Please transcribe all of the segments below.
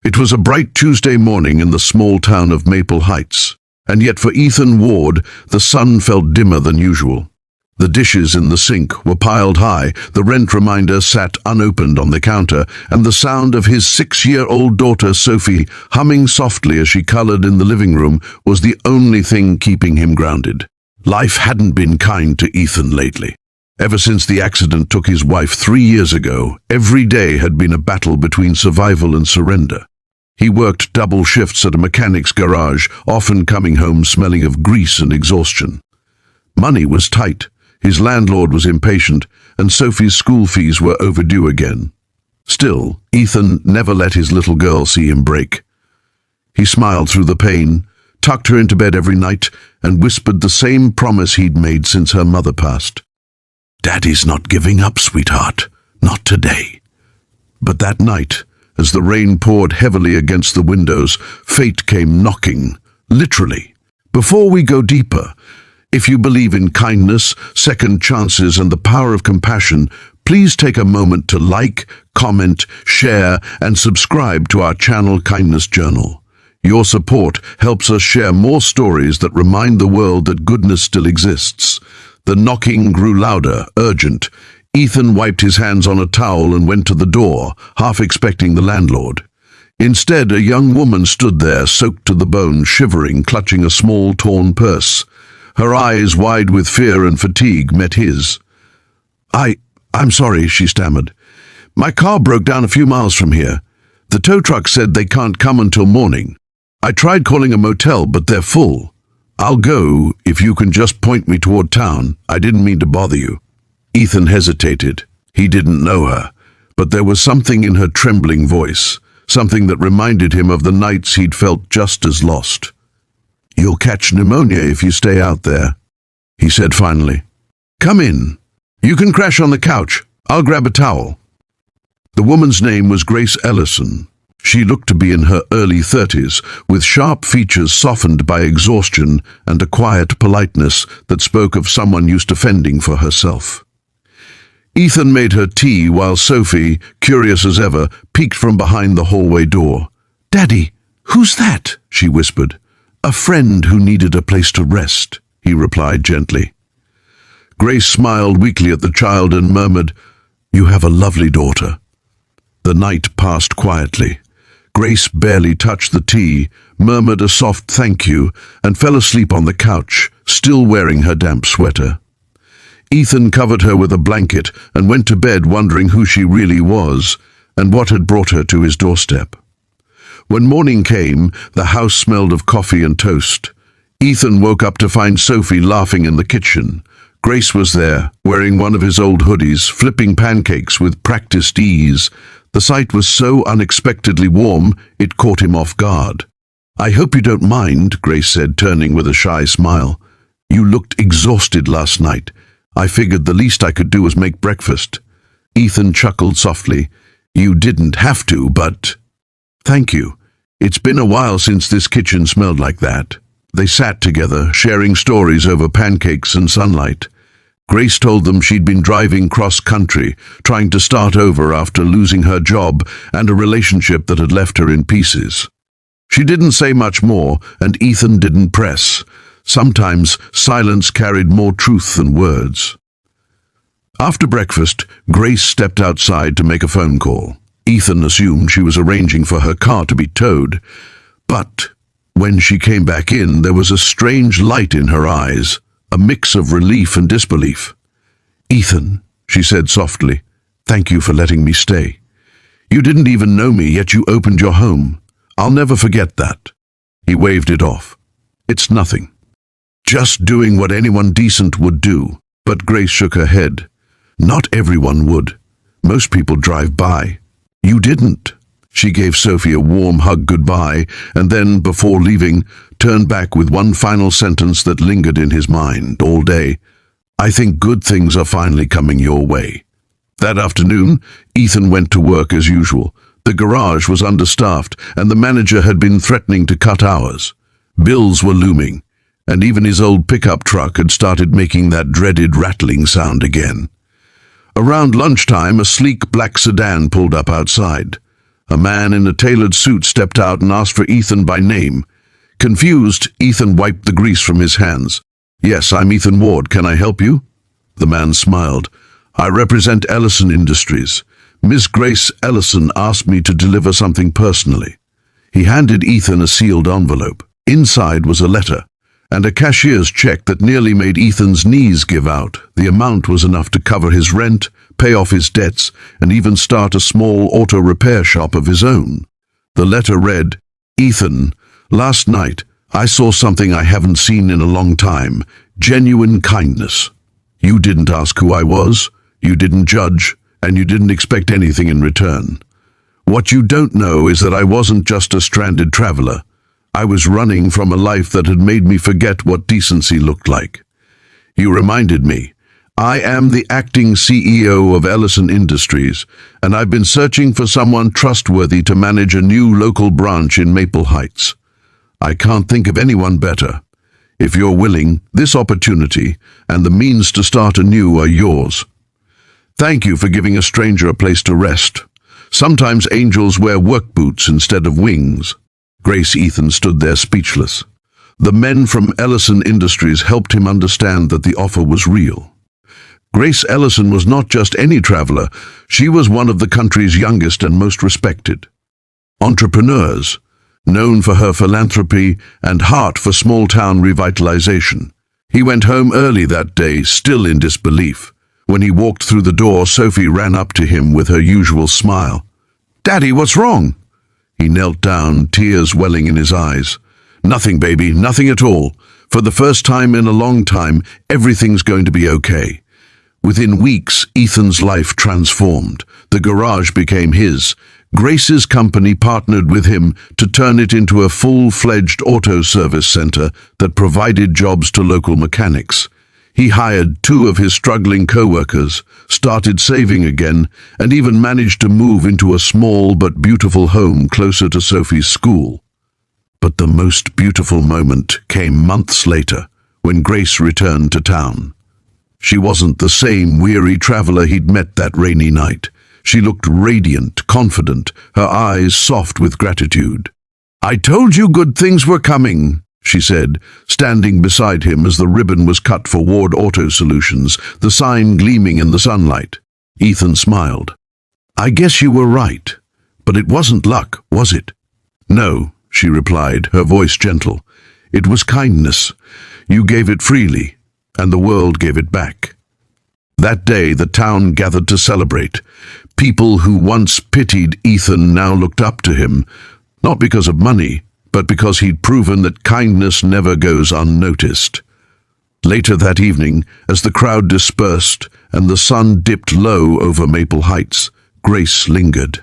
It was a bright Tuesday morning in the small town of Maple Heights, and yet for Ethan Ward, the sun felt dimmer than usual. The dishes in the sink were piled high, the rent reminder sat unopened on the counter, and the sound of his 6-year-old daughter Sophie humming softly as she colored in the living room was the only thing keeping him grounded. Life hadn't been kind to Ethan lately. Ever since the accident took his wife 3 years ago, every day had been a battle between survival and surrender. He worked double shifts at a mechanic's garage, often coming home smelling of grease and exhaustion. Money was tight. His landlord was impatient, and Sophie's school fees were overdue again. Still, Ethan never let his little girl see him break. He smiled through the pain, tucked her into bed every night, and whispered the same promise he'd made since her mother passed. "Daddy's not giving up, sweetheart. Not today." But that night, as the rain poured heavily against the windows, fate came knocking, literally. Before we go deeper, if you believe in kindness, second chances, and the power of compassion, please take a moment to like, comment, share, and subscribe to our channel Kindness Journal. Your support helps us share more stories that remind the world that goodness still exists. The knocking grew louder, urgent. Ethan wiped his hands on a towel and went to the door, half expecting the landlord. Instead, a young woman stood there, soaked to the bone, shivering, clutching a small, torn purse. Her eyes, wide with fear and fatigue, met his. I'm sorry," she stammered. "My car broke down a few miles from here. The tow truck said they can't come until morning. I tried calling a motel, but they're full. I'll go if you can just point me toward town. I didn't mean to bother you." Ethan hesitated. He didn't know her, but there was something in her trembling voice, something that reminded him of the nights he'd felt just as lost. "You'll catch pneumonia if you stay out there," he said finally. "Come in. You can crash on the couch. I'll grab a towel." The woman's name was Grace Ellison. She looked to be in her early 30s, with sharp features softened by exhaustion and a quiet politeness that spoke of someone used to fending for herself. Ethan made her tea while Sophie, curious as ever, peeked from behind the hallway door. "Daddy, who's that?" she whispered. "A friend who needed a place to rest," he replied gently. Grace smiled weakly at the child and murmured, "You have a lovely daughter." The night passed quietly. Grace barely touched the tea, murmured a soft thank you, and fell asleep on the couch, still wearing her damp sweater. Ethan covered her with a blanket and went to bed wondering who she really was and what had brought her to his doorstep. When morning came, the house smelled of coffee and toast. Ethan woke up to find Sophie laughing in the kitchen. Grace was there, wearing one of his old hoodies, flipping pancakes with practiced ease. The sight was so unexpectedly warm, it caught him off guard. "I hope you don't mind," Grace said, turning with a shy smile. "You looked exhausted last night. I figured the least I could do was make breakfast." Ethan chuckled softly. "You didn't have to, but—" "Thank you. It's been a while since this kitchen smelled like that." They sat together, sharing stories over pancakes and sunlight. Grace told them she'd been driving cross-country, trying to start over after losing her job and a relationship that had left her in pieces. She didn't say much more, and Ethan didn't press. Sometimes silence carried more truth than words. After breakfast, Grace stepped outside to make a phone call. Ethan assumed she was arranging for her car to be towed, but when she came back in, there was a strange light in her eyes, a mix of relief and disbelief. "Ethan," she said softly, "thank you for letting me stay. You didn't even know me, yet you opened your home. I'll never forget that." He waved it off. "It's nothing. Just doing what anyone decent would do." But Grace shook her head. "Not everyone would. Most people drive by. You didn't." She gave Sophie a warm hug goodbye, and then, before leaving, turned back with one final sentence that lingered in his mind all day. "I think good things are finally coming your way." That afternoon, Ethan went to work as usual. The garage was understaffed, and the manager had been threatening to cut hours. Bills were looming, and even his old pickup truck had started making that dreaded rattling sound again. Around lunchtime, a sleek black sedan pulled up outside. A man in a tailored suit stepped out and asked for Ethan by name. Confused, Ethan wiped the grease from his hands. "Yes, I'm Ethan Ward. Can I help you?" The man smiled. "I represent Ellison Industries. Miss Grace Ellison asked me to deliver something personally." He handed Ethan a sealed envelope. Inside was a letter, and a cashier's check that nearly made Ethan's knees give out. The amount was enough to cover his rent, pay off his debts, and even start a small auto repair shop of his own. The letter read, "Ethan, last night I saw something I haven't seen in a long time. Genuine kindness. You didn't ask who I was, you didn't judge, and you didn't expect anything in return. What you don't know is that I wasn't just a stranded traveler. I was running from a life that had made me forget what decency looked like. You reminded me. I am the acting CEO of Ellison Industries, and I've been searching for someone trustworthy to manage a new local branch in Maple Heights. I can't think of anyone better. If you're willing, this opportunity and the means to start anew are yours. Thank you for giving a stranger a place to rest. Sometimes angels wear work boots instead of wings." Grace Ethan stood there speechless. The men from Ellison Industries helped him understand that the offer was real. Grace Ellison was not just any traveler, she was one of the country's youngest and most respected entrepreneurs, known for her philanthropy and heart for small-town revitalization. He went home early that day, still in disbelief. When he walked through the door, Sophie ran up to him with her usual smile. "Daddy, what's wrong?" He knelt down, tears welling in his eyes. "Nothing, baby, nothing at all. For the first time in a long time, everything's going to be okay." Within weeks, Ethan's life transformed. The garage became his. Grace's company partnered with him to turn it into a full-fledged auto service center that provided jobs to local mechanics. He hired 2 of his struggling co-workers, started saving again, and even managed to move into a small but beautiful home closer to Sophie's school. But the most beautiful moment came months later, when Grace returned to town. She wasn't the same weary traveler he'd met that rainy night. She looked radiant, confident, her eyes soft with gratitude. "I told you good things were coming," she said, standing beside him as the ribbon was cut for Ward Auto Solutions, the sign gleaming in the sunlight. Ethan smiled. "I guess you were right. But it wasn't luck, was it?" "No," she replied, her voice gentle. "It was kindness. You gave it freely, and the world gave it back." That day, the town gathered to celebrate. People who once pitied Ethan now looked up to him, not because of money, but because he'd proven that kindness never goes unnoticed. Later that evening, as the crowd dispersed and the sun dipped low over Maple Heights, Grace lingered.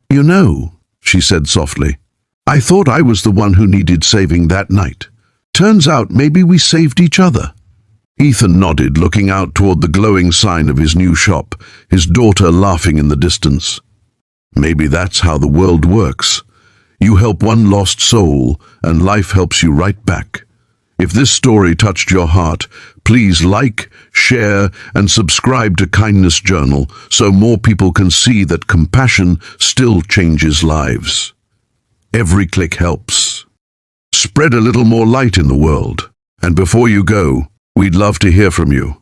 "You know," she said softly, "I thought I was the one who needed saving that night. Turns out maybe we saved each other." Ethan nodded, looking out toward the glowing sign of his new shop, his daughter laughing in the distance. Maybe that's how the world works. You help one lost soul, and life helps you right back. If this story touched your heart, please like, share, and subscribe to Kindness Journal so more people can see that compassion still changes lives. Every click helps. Spread a little more light in the world. And before you go, we'd love to hear from you.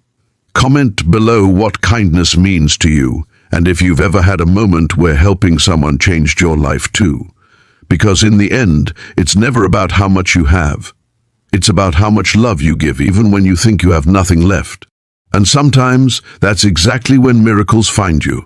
Comment below what kindness means to you, and if you've ever had a moment where helping someone changed your life too. Because in the end, it's never about how much you have. It's about how much love you give even when you think you have nothing left. And sometimes, that's exactly when miracles find you.